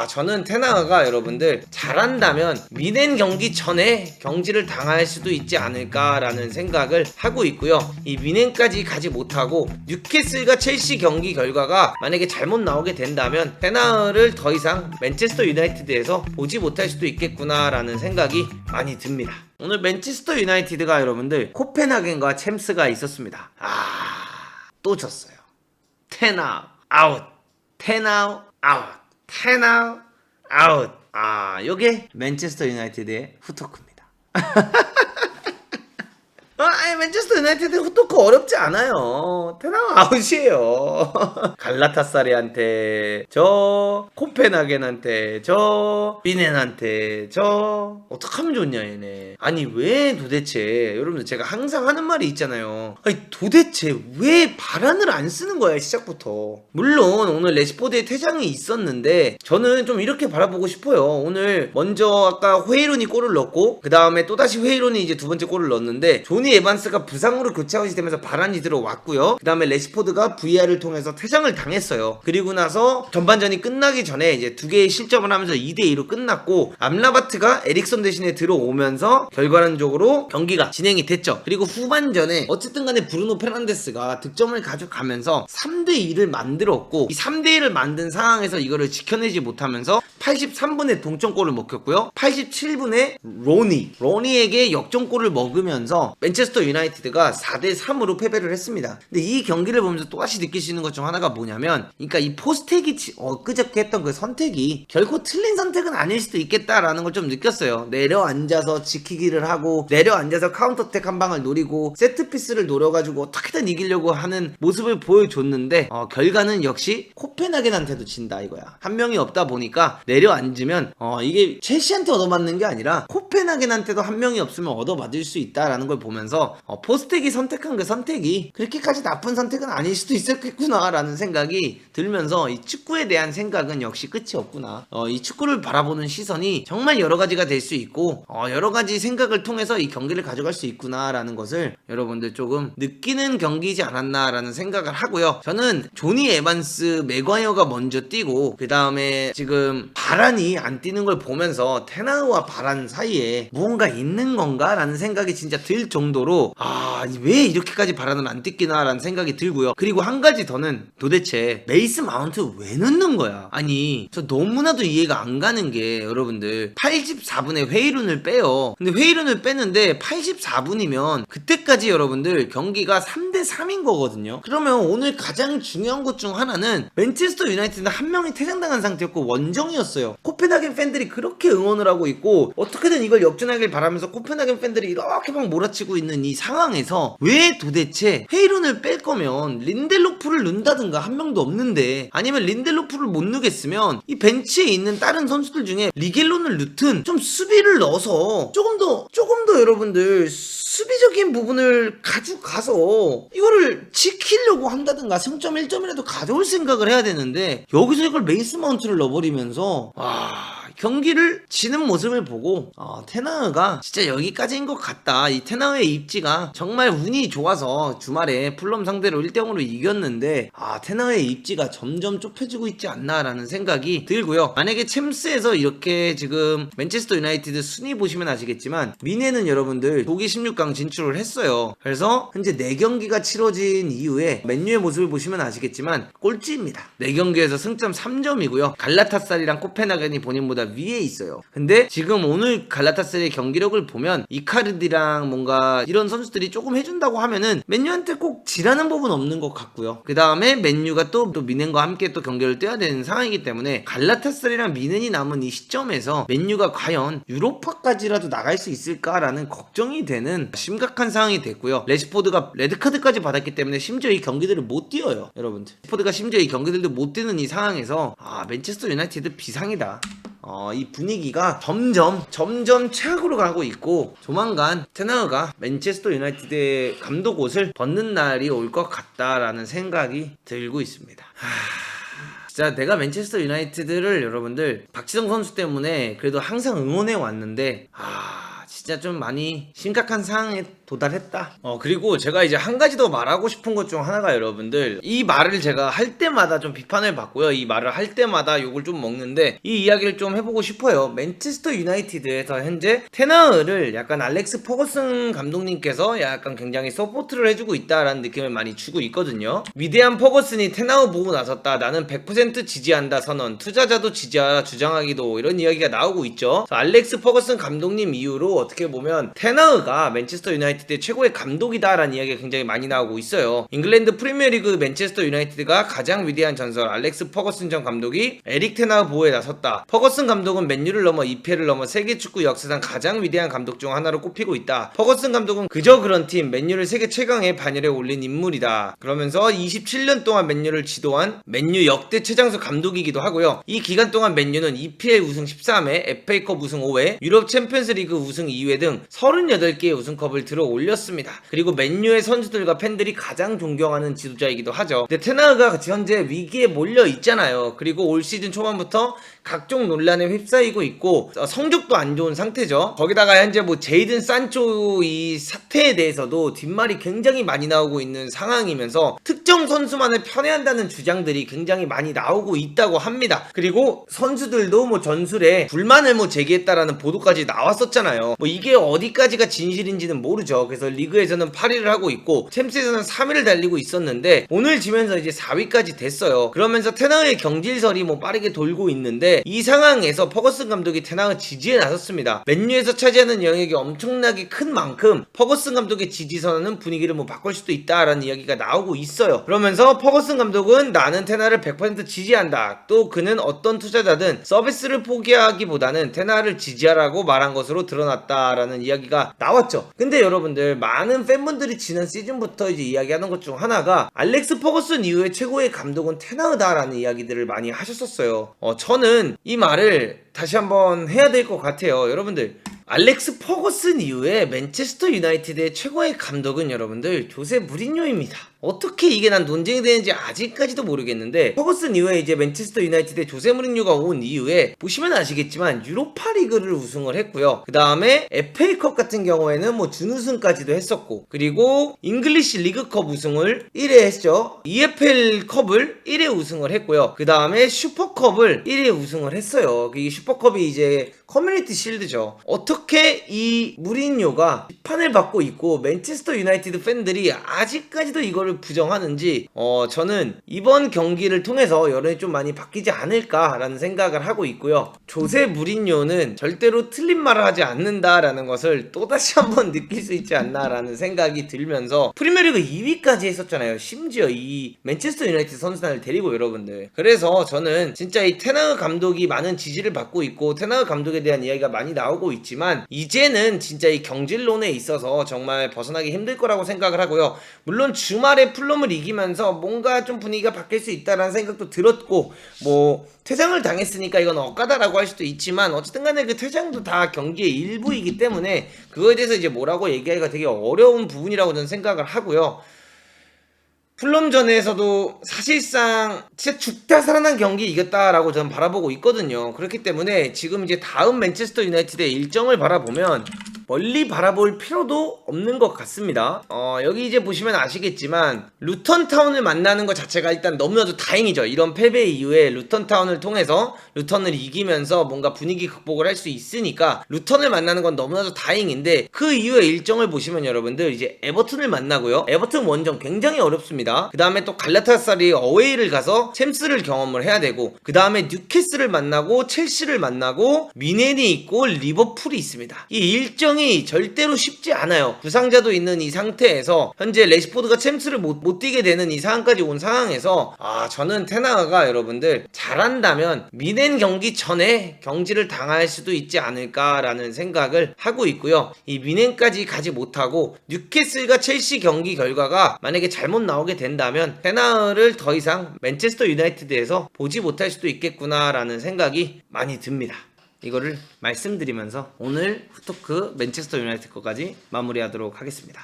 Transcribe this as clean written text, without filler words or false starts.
저는 테나가 여러분들 잘한다면 미넨 경기 전에 경질을 당할 수도 있지 않을까라는 생각을 하고 있고요. 이 미넨까지 가지 못하고 뉴캐슬과 첼시 경기 결과가 만약에 잘못 나오게 된다면 테나를 더 이상 맨체스터 유나이티드에서 보지 못할 수도 있겠구나라는 생각이 많이 듭니다. 오늘 맨체스터 유나이티드가 여러분들 코펜하겐과 챔스가 있었습니다. 또 졌어요. 테나 아웃, 테나 아웃, 테나 아웃. 요게 맨체스터 유나이티드의 후토크입니다. 맨체스터 유나이티드 후토크 어렵지 않아요. 테나우 아웃이에요. 갈라타사리한테 저, 코펜하겐한테 저, 비넨한테 저. 어떡하면 좋냐 얘네. 아니 왜 도대체 여러분들 제가 항상 하는 말이 있잖아요. 아니 도대체 왜 바란을 안 쓰는 거야 시작부터. 물론 오늘 레시포드의 퇴장이 있었는데 저는 좀 이렇게 바라보고 싶어요. 오늘 먼저 아까 회이론이 골을 넣고 그 다음에 또다시 회이론이 이제 두 번째 골을 넣었는데 조니 에반스가 부상으로 교체 아웃이 되면서 바란이 들어왔고요. 그 다음에 레시포드가 VR을 통해서 퇴장을 당했어요. 그리고 나서 전반전이 끝나기 전에 이제 두 개의 실점을 하면서 2대2로 끝났고 암라바트가 에릭선 대신에 들어오면서 결과론적으로 경기가 진행이 됐죠. 그리고 후반전에 어쨌든 간에 브루노 페란데스가 득점을 가져가면서 3대2를 만들었고 이 3대1을 만든 상황에서 이거를 지켜내지 못하면서 83분에 동점골을 먹혔고요. 87분에 로니에게 역전골을 먹으면서 맨체스터 유나이티드가 4대3으로 패배를 했습니다. 근데 이 경기를 보면서 또다시 느낄 수 있는 것 중 하나가 뭐냐면 그러니까 이 포스텍이 엊그저께 했던 그 선택이 결코 틀린 선택은 아닐 수도 있겠다라는 걸 좀 느꼈어요. 내려앉아서 지키기를 하고 내려앉아서 카운터택 한 방을 노리고 세트피스를 노려가지고 어떻게든 이기려고 하는 모습을 보여줬는데 결과는 역시 코펜하겐한테도 진다 이거야. 한 명이 없다 보니까 내려앉으면 이게 첼시한테 얻어맞는 게 아니라 코펜하겐한테도 한 명이 없으면 얻어맞을 수 있다라는 걸 보면서 포스텍이 선택한 그 선택이 그렇게까지 나쁜 선택은 아닐 수도 있었겠구나 라는 생각이 들면서 이 축구에 대한 생각은 역시 끝이 없구나. 이 축구를 바라보는 시선이 정말 여러 가지가 될 수 있고 여러 가지 생각을 통해서 이 경기를 가져갈 수 있구나 라는 것을 여러분들 조금 느끼는 경기이지 않았나 라는 생각을 하고요. 저는 조니 에반스 맥과이어가 먼저 뛰고 그 다음에 지금 바란이 안 뛰는 걸 보면서 테나우와 바란 사이에 무언가 있는 건가 라는 생각이 진짜 들 정도로 왜 이렇게까지 바란을 안 뛰기나 라는 생각이 들고요. 그리고 한 가지 더는 도대체 메이스 마운트 왜 넣는 거야? 아니 저 너무나도 이해가 안 가는 게 여러분들 84분에 회의론을 빼요. 근데 회의론을 빼는데 84분이면 그때까지 여러분들 경기가 3대3인 거거든요. 그러면 오늘 가장 중요한 것 중 하나는 맨체스터 유나이티드는 한 명이 퇴장당한 상태였고 원정이었어요. 코펜하겐 팬들이 그렇게 응원을 하고 있고 어떻게든 이걸 역전하길 바라면서 코펜하겐 팬들이 이렇게 막 몰아치고 있는 이 상황에서 왜 도대체 회의론을 뺄 거면 린델로프를 넣는다든가 한 명도 없는데 아니면 린델로프를 못 넣겠으면 이 벤치에 있는 다른 선수들 중에 리겔론을 넣든 좀 수비를 넣어서 조금 더 여러분들 수비적인 부분을 가져가서 이거를 지키려고 한다든가 승점 1점이라도 가져올 생각을 해야 되는데 여기서 이걸 메이스 마운트를 넣어버리면서 경기를 지는 모습을 보고 테나우가 진짜 여기까지인 것 같다. 이 테나우의 입지가 정말 운이 좋아서 주말에 풀럼 상대로 1대0으로 이겼는데 테나우의 입지가 점점 좁혀지고 있지 않나라는 생각이 들고요. 만약에 챔스에서 이렇게 지금 맨체스터 유나이티드 순위 보시면 아시겠지만 미네는 여러분들 독일 16강 진출을 했어요. 그래서 현재 4경기가 치러진 이후에 맨유의 모습을 보시면 아시겠지만 꼴찌입니다. 4경기에서 승점 3점이고요. 갈라타사리랑 코펜하겐이 본인보다 위에 있어요. 근데 지금 오늘 갈라타사리의 경기력을 보면 이카르디랑 뭔가 이런 선수들이 조금 해준다고 하면은 맨유한테 꼭 지라는 법은 없는 것 같고요. 그 다음에 맨유가 또 미넨과 함께 또 경기를 뛰어야 되는 상황이기 때문에 갈라타사리랑 미넨이 남은 이 시점에서 맨유가 과연 유로파까지라도 나갈 수 있을까라는 걱정이 되는 심각한 상황이 됐고요. 레시포드가 레드카드까지 받았기 때문에 심지어 이 경기들을 못 뛰어요. 여러분들 레시포드가 심지어 이 경기들도 못 뛰는 이 상황에서 맨체스터 유나이티드 비상이다. 이 분위기가 점점 최악으로 가고 있고 조만간 테나우가 맨체스터 유나이티드의 감독 옷을 벗는 날이 올 것 같다라는 생각이 들고 있습니다. 진짜 내가 맨체스터 유나이티드를 여러분들 박지성 선수 때문에 그래도 항상 응원해 왔는데 진짜 좀 많이 심각한 상황에 도달했다. 그리고 제가 이제 한 가지 더 말하고 싶은 것 중 하나가 여러분들, 이 말을 제가 할 때마다 좀 비판을 받고요. 이 말을 할 때마다 욕을 좀 먹는데 이 이야기를 좀 해보고 싶어요. 맨체스터 유나이티드에서 현재 테나흐를 약간 알렉스 퍼거슨 감독님께서 약간 굉장히 서포트를 해주고 있다라는 느낌을 많이 주고 있거든요. 위대한 퍼거슨이 테나흐 보고 나섰다. 나는 100% 지지한다 선언. 투자자도 지지하라 주장하기도, 이런 이야기가 나오고 있죠. 알렉스 퍼거슨 감독님 이후로 어떻게 보면 테나흐가 맨체스터 유나이티드의 최고의 감독이다라는 이야기가 굉장히 많이 나오고 있어요. 잉글랜드 프리미어리그 맨체스터 유나이티드가 가장 위대한 전설 알렉스 퍼거슨 전 감독이 에릭 테나흐 보호에 나섰다. 퍼거슨 감독은 맨유를 넘어 EPL을 넘어 세계 축구 역사상 가장 위대한 감독 중 하나로 꼽히고 있다. 퍼거슨 감독은 그저 그런 팀 맨유를 세계 최강의 반열에 올린 인물이다. 그러면서 27년 동안 맨유를 지도한 맨유 역대 최장수 감독이기도 하고요. 이 기간 동안 맨유는 EPL 우승 13회, FA컵 우승 5회, 유럽 챔피언스리그 우승 2회 등 38개의 우승컵을 들어 올렸습니다. 그리고 맨유의 선수들과 팬들이 가장 존경하는 지도자이기도 하죠. 근데 테나흐가 현재 위기에 몰려 있잖아요. 그리고 올 시즌 초반부터 각종 논란에 휩싸이고 있고 성적도 안 좋은 상태죠. 거기다가 현재 뭐 제이든 산초 이 사태에 대해서도 뒷말이 굉장히 많이 나오고 있는 상황이면서 특정 선수만을 편애한다는 주장들이 굉장히 많이 나오고 있다고 합니다. 그리고 선수들도 뭐 전술에 불만을 뭐 제기했다라는 보도까지 나왔었잖아요. 뭐 이게 어디까지가 진실인지는 모르죠. 그래서 리그에서는 8위를 하고 있고 챔스에서는 3위를 달리고 있었는데 오늘 지면서 이제 4위까지 됐어요. 그러면서 테나흐의 경질설이 뭐 빠르게 돌고 있는데 이 상황에서 퍼거슨 감독이 테나흐 지지에 나섰습니다. 맨유에서 차지하는 영역이 엄청나게 큰 만큼 퍼거슨 감독의 지지 선언은 분위기를 뭐 바꿀 수도 있다라는 이야기가 나오고 있어요. 그러면서 퍼거슨 감독은 나는 테나흐를 100% 지지한다. 또 그는 어떤 투자자든 서비스를 포기하기보다는 테나흐를 지지하라고 말한 것으로 드러났다라는 이야기가 나왔죠. 근데 여러분들, 많은 팬분들이 지난 시즌부터 이제 이야기하는 것 중 하나가 알렉스 퍼거슨 이후에 최고의 감독은 테나흐다라는 이야기들을 많이 하셨었어요. 저는 이 말을 다시 한번 해야 될 것 같아요. 여러분들, 알렉스 퍼거슨 이후에 맨체스터 유나이티드의 최고의 감독은 여러분들 조세 무리뉴입니다. 어떻게 이게 난 논쟁이 되는지 아직까지도 모르겠는데, 퍼거슨 이후에 이제 맨체스터 유나이티드의 조세 무리뉴가 온 이후에 보시면 아시겠지만 유로파 리그를 우승을 했고요. 그 다음에 FA컵 같은 경우에는 뭐 준우승까지도 했었고, 그리고 잉글리시 리그컵 우승을 1회 했죠. EFL 컵을 1회 우승을 했고요. 그 다음에 슈퍼컵을 1회 우승을 했어요. 이 슈퍼컵이 이제 커뮤니티 실드죠. 어떻게 이 무리뉴가 비판을 받고 있고 맨체스터 유나이티드 팬들이 아직까지도 이거를 부정하는지 저는 이번 경기를 통해서 여론이 좀 많이 바뀌지 않을까라는 생각을 하고 있고요. 조세 무리뉴는 절대로 틀린 말을 하지 않는다라는 것을 또다시 한번 느낄 수 있지 않나라는 생각이 들면서 프리미어리그 2위까지 했었잖아요. 심지어 이 맨체스터 유나이티드 선수단을 데리고 여러분들. 그래서 저는 진짜 이 테나흐 감독이 많은 지지를 받고 있고 테나흐 감독에 대한 이야기가 많이 나오고 있지만 이제는 진짜 이 경질론에 있어서 정말 벗어나기 힘들 거라고 생각을 하고요. 물론 주말에 풀럼을 이기면서 뭔가 좀 분위기가 바뀔 수 있다라는 생각도 들었고, 뭐 퇴장을 당했으니까 이건 억까다라고 할 수도 있지만 어쨌든 간에 그 퇴장도 다 경기의 일부이기 때문에 그거에 대해서 이제 뭐라고 얘기하기가 되게 어려운 부분이라고 저는 생각을 하고요. 풀럼전에서도 사실상 진짜 죽다 살아난 경기 이겼다라고 저는 바라보고 있거든요. 그렇기 때문에 지금 이제 다음 맨체스터 유나이티드의 일정을 바라보면 멀리 바라볼 필요도 없는 것 같습니다. 여기 이제 보시면 아시겠지만 루턴타운을 만나는 것 자체가 일단 너무나도 다행이죠. 이런 패배 이후에 루턴타운을 통해서 루턴을 이기면서 뭔가 분위기 극복을 할 수 있으니까 루턴을 만나는 건 너무나도 다행인데, 그 이후에 일정을 보시면 여러분들 이제 에버튼을 만나고요. 에버튼 원정 굉장히 어렵습니다. 그 다음에 또 갈라타사라이 어웨이를 가서 챔스를 경험을 해야 되고, 그 다음에 뉴캐슬을 만나고 첼시를 만나고 미넨이 있고 리버풀이 있습니다. 이 일정이 절대로 쉽지 않아요. 부상자도 있는 이 상태에서 현재 레시포드가 챔스를 못 뛰게 되는 이 상황까지 온 상황에서 저는 테나흐가 여러분들 잘한다면 미넨 경기 전에 경질을 당할 수도 있지 않을까라는 생각을 하고 있고요. 이 미넨까지 가지 못하고 뉴캐슬과 첼시 경기 결과가 만약에 잘못 나오게 된다면 테나흐를 더 이상 맨체스터 유나이티드에서 보지 못할 수도 있겠구나라는 생각이 많이 듭니다. 이거를 말씀드리면서 오늘 후토크 맨체스터 유나이티드 거까지 마무리하도록 하겠습니다.